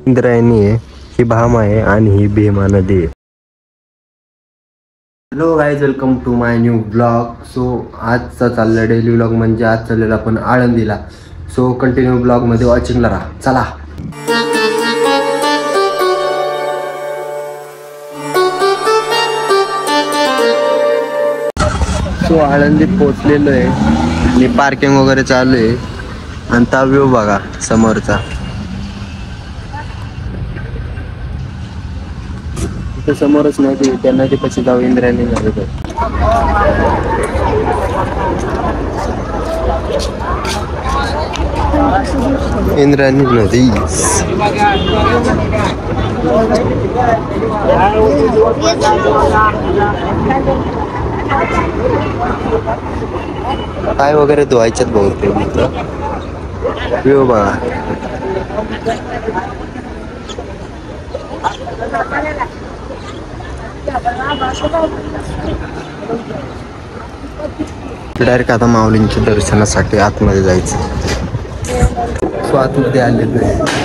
इंद्रायणी आहे, ही भामा आहे आणि ही भीमा नदी आहे. Hello guys, welcome to my new blog. So आजचा चालला डेली ब्लॉग म्हणजे आज चाललेला आपण आळंदीला. सो कंटिन्यू ब्लॉगमध्ये वॉचिंगला राहा. चला. सो आळंदीत पोचलेलो आहे आणि पार्किंग वगैरे चालू आहे आणि ता व्ह्यू बघा समोरचा. समोरच नदी, त्या नदी कशी जाऊ इंद्रायणी नदी. इंद्रायणी नदी पाय वगैरे धुवायच्यात बहुतेक. व्ह्यू बघा. डायरेक्ट आता माऊलींच्या दर्शनासाठी आतमध्ये जायचं. सो आतमध्ये आलेलो आहे.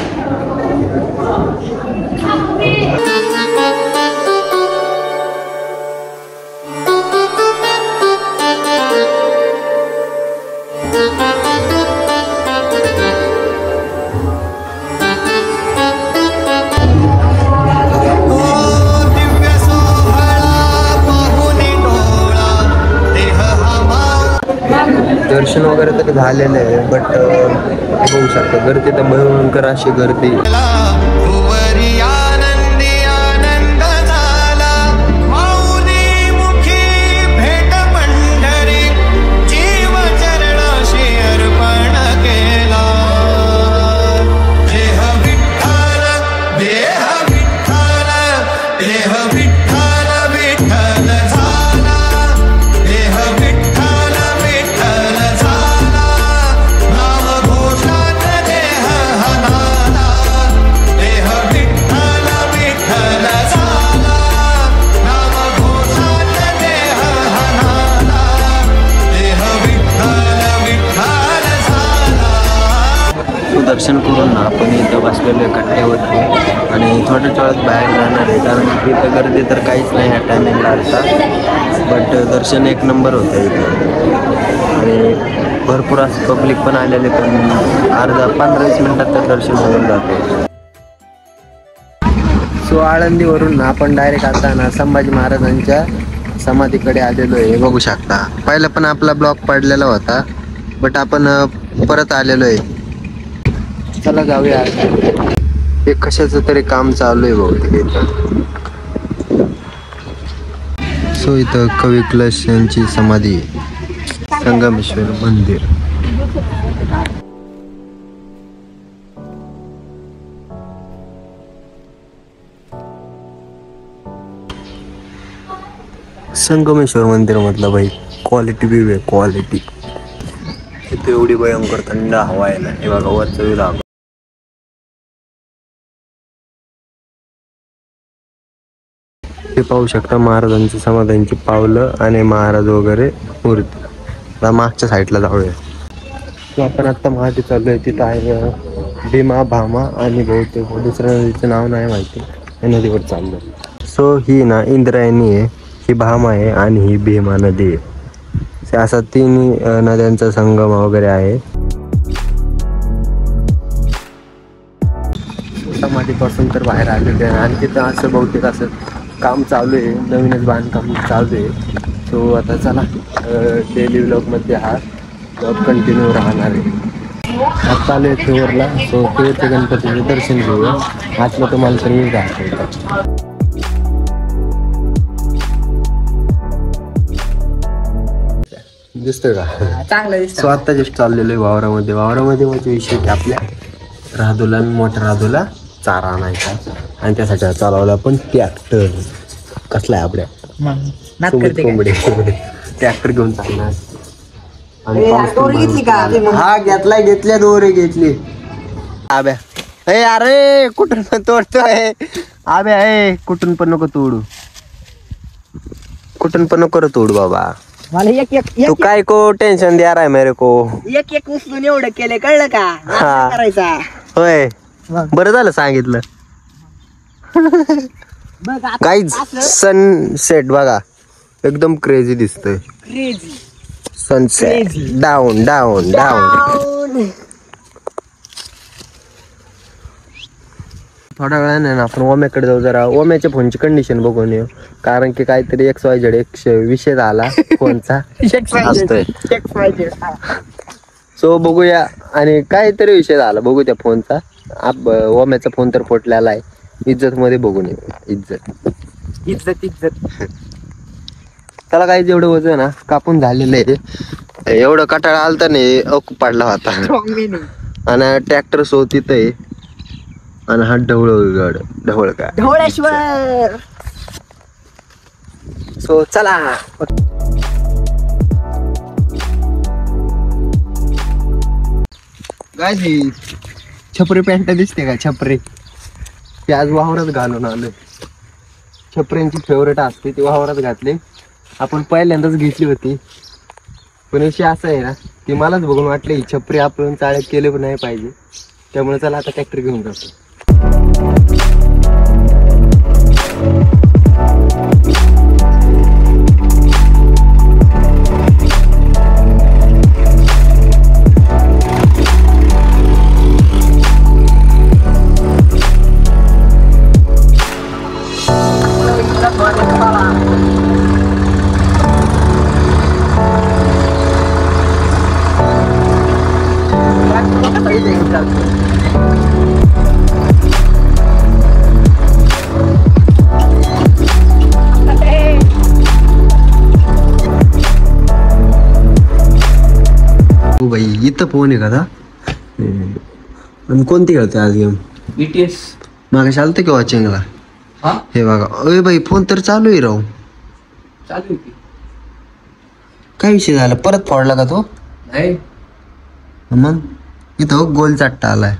दर्शन वगैरे तर झालेलं आहे, बट होऊ शकतं गर्दी तर भयंकर अशी गर्दी. दर्शन करून ना आपण इथं बसलेलो कट्ट्यावरती आणि थोड्याच वेळात बाहेर जाणार आहे, कारण इथं गर्दी तर काहीच नाही ह्या टायमिंगला आता. बट दर्शन एक नंबर होतं इथं आणि भरपूर असं पब्लिक पण आलेले, पण अर्धा 15-20 मिनिटात तर दर्शन होऊन जाते. सो आळंदीवरून आपण डायरेक्ट आता ना संभाजी महाराजांच्या समाधीकडे आलेलो आहे. बघू शकता, पहिला पण आपला ब्लॉग पडलेला होता, बट आपण परत आलेलो आहे. चला जाऊया. हे कशाचं तरी काम चालू आहे बहुतेक इथं. सो इथं कवी कलश यांची समाधी आहे. संगमेश्वर मंदिर. संगमेश्वर मंदिर मधलं भाई क्वालिटी व्यू आहे, क्वालिटी. इथे एवढी भयंकर थंड हवा आहे ना. हे बघा वरचं व्ह्यू दाखव. हे पाहू शकता महाराजांची समाधांची पावलं आणि महाराज वगैरे मूर्ती. आता मागच्या साईडला जाऊया. तो आपण आता महादी चालू आहे, तिथं आहे भीमा, भामा आणि बहुतेक दुसऱ्या नदीचं नाव नाही माहिती. या नदीवर चाललो. सो ही ना इंद्रायणी आहे, ही भामा आहे आणि ही भीमा नदी आहे. असा तिन्ही नद्यांचा संगम वगैरे आहे. समाधीपासून तर बाहेर आलेले आहे आणि तिथं असं बहुतेक असं काम चालू आहे, नवीनच बांधकाम चालू आहे. सो आता चला डेली व्लॉगमध्ये हा ब्लॉग कंटिन्यू राहणार आहे. आता आलो आहे थेवरला. सो थेवरच्या गणपतीचे दर्शन घेऊया. आतलं तुम्हाला तर मी दाखवतो. दिसतोय का? चांगलं दिसतं. सो आता जस्ट चाललेलो आहे वावरामध्ये. वावरामध्ये म्हणजे विषय की आपल्या राधूला, मोठ्या राधूला चारा आणायचा आणि त्यासाठी चालवला आपण ट्रॅक्टर. कसला आहे आपल्या कोंबडे ट्रॅक्टर घेऊन चालणार. हा घेतल्या दोरे घेतली. आब्या अरे कुठून पण तोडतोय. आब्या कुठून पण नको तोडू, कुठून पण नको तोडू बाबा. मला एक एक तू काय को टेन्शन द्या राय मेरे को. एक एक उचलून एवढं केले, कळलं का? करायचा होय. बरं झालं सांगितलं. काहीच सनसेट बघा एकदम क्रेझी दिसतोय. Sunset down down down. थोड्या वेळाने ना आपण ओम्याकडे जाऊ, जरा ओम्याच्या फोनची कंडिशन बघून येऊ, कारण की काहीतरी XYZ विषय झाला फोनचा असतोय. सो बघूया, आणि काहीतरी विषय झाला बघू त्या फोनचा. ओम्याचा फोन तर फुटलेला आहे. इज्जत मध्ये बघून येऊ. इज्जत इज्जत इज्जत. त्याला काही जेवढं वजन ना कापून झालेलं आहे. एवढं कटाळा आलता नाही अक पडला होता. आणि ट्रॅक्टर सोतीत आहे. आणि हा ढवळ का ढवळेश्वर. सो चला. काय छपरी पॅन्ट दिसते का? छपरी ती आज वावरात घालून आलोय. छपऱ्यांची फेवरेट असते ती वावरात घातली. आपण पहिल्यांदाच घेतली होती, पण विषय असा आहे ना, ती मलाच बघून वाटली ही छपरी आपण चाळ्यात केले पण नाही पाहिजे. त्यामुळे चला आता ट्रॅक्टर घेऊन जातो. बाई इथं फोन आहे का? आणि कोणती खेळते आज गेम? BTS मागे चालतं की वॉचिंगला? हे बघा, अरे बाई फोन तर चालू आहे राव. चालू आहे. काय विषय झाला? परत फोडला का तो? नाही मग इथं गोल चाट्टा आलाय.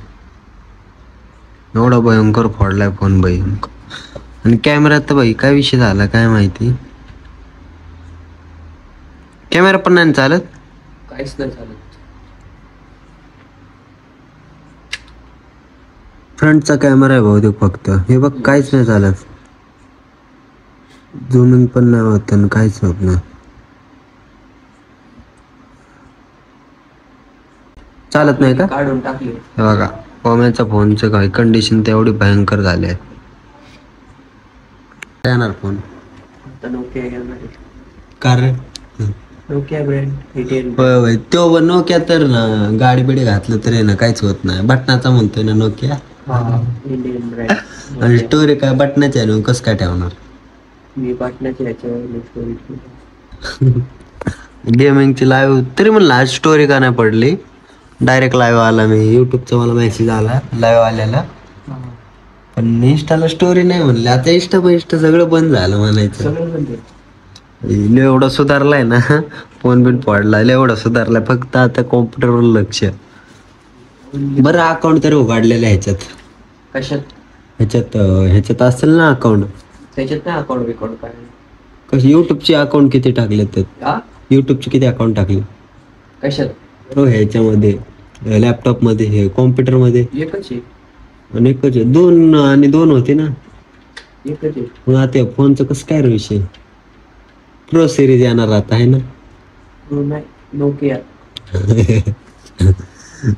एवढा भयंकर फोडलाय फोन बाई. आणि कॅमेऱ्यात तर बाई काय विषय झाला काय माहिती. कॅमेरा पण नाही चालत. काहीच नाही चालत. फ्रंटचा कॅमेरा आहे बहुतेक फक्त. हे बघ काहीच नाही चालत. झूमिंग पण नाही होत आणि काहीच होत नाही. चालत नाही का? काढून टाकले. हे बघा ओम्याच्या फोनचं काही कंडिशन तेवढी भयंकर झाली आहे. येणार फोन कारण नोकिया ब्रँड. होय तो पण नोकिया तर ना गाडी बिडी घातलं तर आहे ना काहीच होत नाही. बटनाचा म्हणतोय ना नोकिया. Indian brand. आणि स्टोरी काय बटनाची आहे, कसं काय ठेवणार? मी बटनाची ह्याच्यावर स्टोरी. गेमिंगची लाईव्ह तरी म्हणलं आज स्टोरी का नाही पडली. डायरेक्ट लाईव्ह आला मी. युट्यूबचा मला मेसेज आला लाईव्ह आलेला, पण इंस्टाला स्टोरी नाही म्हणले. आता इंस्टा सगळं बंद झालं म्हणायचं. एवढा सुधारलाय ना फोन बिन पडला. एवढा सुधारलाय. फक्त आता कॉम्प्युटरवर लक्ष. बरं अकाउंट तरी उघडलेलं आहे ह्याच्यात. कशात? ह्याच्यात असेल ना अकाउंट. त्याच्यात नाही अकाउंट बिकाउंट काय. कशी युट्यूबचे अकाउंट किती टाकले त्यात? युट्यूबचे किती अकाउंट टाकले? कशात? हो ह्याच्यामध्ये लॅपटॉप मध्ये, हे कॉम्प्युटर मध्ये एकच आहे. आणि एकच आहे. दोन आणि दोन होते ना. एकच आहे. मग आता फोनचं कसं काय रे विषय? प्रो सिरीज येणार आता आहे ना. नाही नोकिया.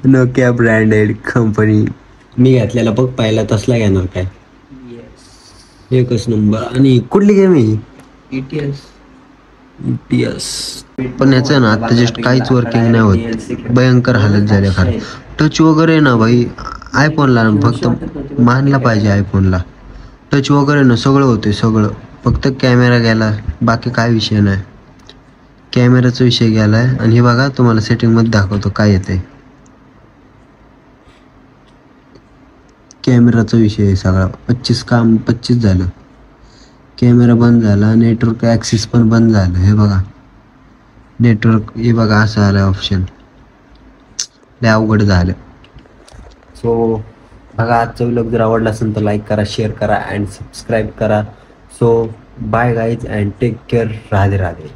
नोकिया ब्रँडेड कंपनी मी घेतलेला बघ पहिला तसला घेणार काय. एकच नंबर. आणि कुठली गेम आहे? BTS. पण याच ना आता जस्ट काहीच वर्किंग नाही होत. भयंकर हालत झाली खरं. टच वगैरे ना भाई आयफोनला फक्त मानला पाहिजे. आयफोनला टच वगैरे ना सगळं होते सगळं. फक्त कॅमेरा गेला, बाकी काय विषय नाही. कॅमेराचा विषय गेलाय. आणि हे बघा तुम्हाला सेटिंग मध्ये दाखवतो काय येते. कॅमेराचा विषय आहे सगळा. 25 झालं. कॅमेरा बंद झाला. नेटवर्क ॲक्सेस पण बंद झालं. हे बघा नेटवर्क, हे बघा असं आलं ऑप्शन. लय अवघड झालं. सो बघा आजचा व्लॉग जर आवडला असेल तर लाईक करा, शेअर करा अँड सबस्क्राईब करा. So bye guys and take care. Radhe Radhe.